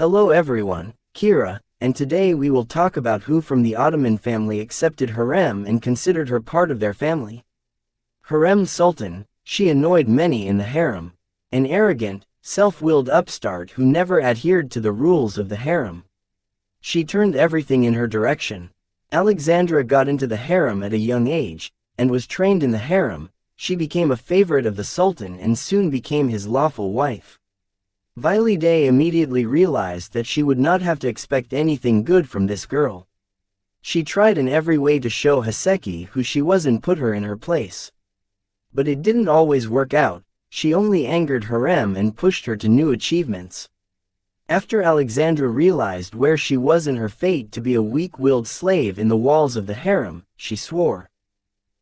Hello everyone, Kira, and today we will talk about who from the Ottoman family accepted Hurrem and considered her part of their family. Hurrem Sultan, she annoyed many in the harem. An arrogant, self-willed upstart who never adhered to the rules of the harem. She turned everything in her direction. Alexandra got into the harem at a young age, and was trained in the harem. She became a favorite of the Sultan and soon became his lawful wife. Valide immediately realized that she would not have to expect anything good from this girl. She tried in every way to show Haseki who she was and put her in her place. But it didn't always work out. She only angered Hurrem and pushed her to new achievements. After Alexandra realized where she was in her fate to be a weak-willed slave in the walls of the harem, she swore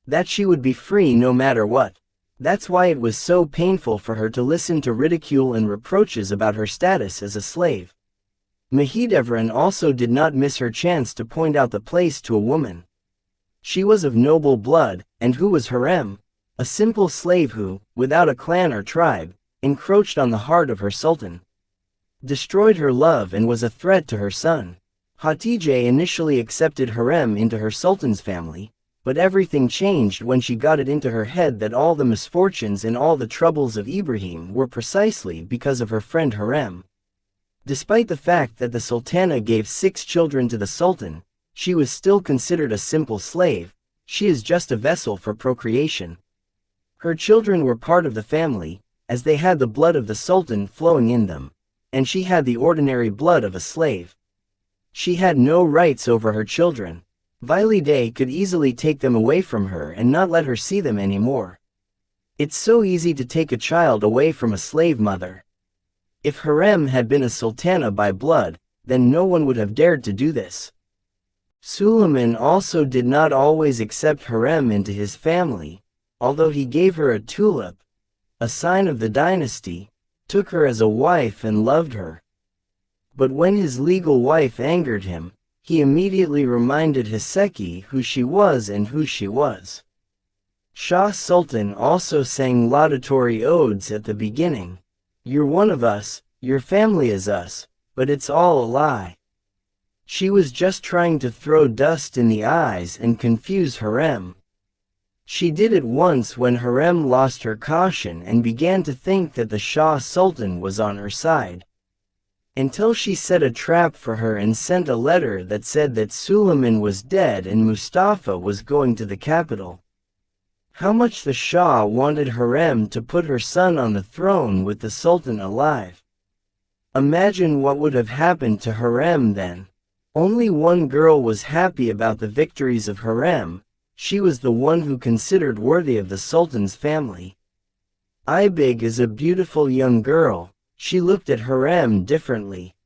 that she would be free no matter what. That's why it was so painful for her to listen to ridicule and reproaches about her status as a slave. Mahidevran also did not miss her chance to point out the place to a woman. She was of noble blood, and who was Hurrem? A simple slave who, without a clan or tribe, encroached on the heart of her sultan, destroyed her love and was a threat to her son. Hatice initially accepted Hurrem into her sultan's family, but everything changed when she got it into her head that all the misfortunes and all the troubles of Ibrahim were precisely because of her friend Hurrem. Despite the fact that the sultana gave 6 children to the sultan, she was still considered a simple slave. She is just a vessel for procreation. Her children were part of the family, as they had the blood of the sultan flowing in them, and she had the ordinary blood of a slave. She had no rights over her children. Valide could easily take them away from her and not let her see them anymore. It's so easy to take a child away from a slave mother. If Hurrem had been a sultana by blood, then no one would have dared to do this. Suleiman also did not always accept Hurrem into his family, although he gave her a tulip, a sign of the dynasty, took her as a wife and loved her. But when his legal wife angered him, he immediately reminded Haseki who she was and who she was. Shah Sultan also sang laudatory odes at the beginning. You're one of us, your family is us, but it's all a lie. She was just trying to throw dust in the eyes and confuse Hurrem. She did it once when Hurrem lost her caution and began to think that the Shah Sultan was on her side, until she set a trap for her and sent a letter that said that Suleiman was dead and Mustafa was going to the capital. How much the Shah wanted Hurrem to put her son on the throne with the Sultan alive. Imagine what would have happened to Hurrem then. Only one girl was happy about the victories of Hurrem. She was the one who considered worthy of the Sultan's family. Ibig is a beautiful young girl. She looked at Hurrem differently.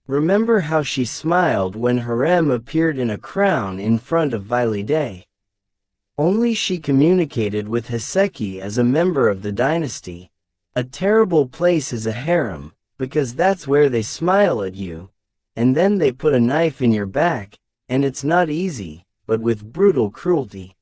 Remember how she smiled when Hurrem appeared in a crown in front of Valide. Only she communicated with Haseki as a member of the dynasty. A terrible place is a harem, because that's where they smile at you, and then they put a knife in your back, and it's not easy, but with brutal cruelty.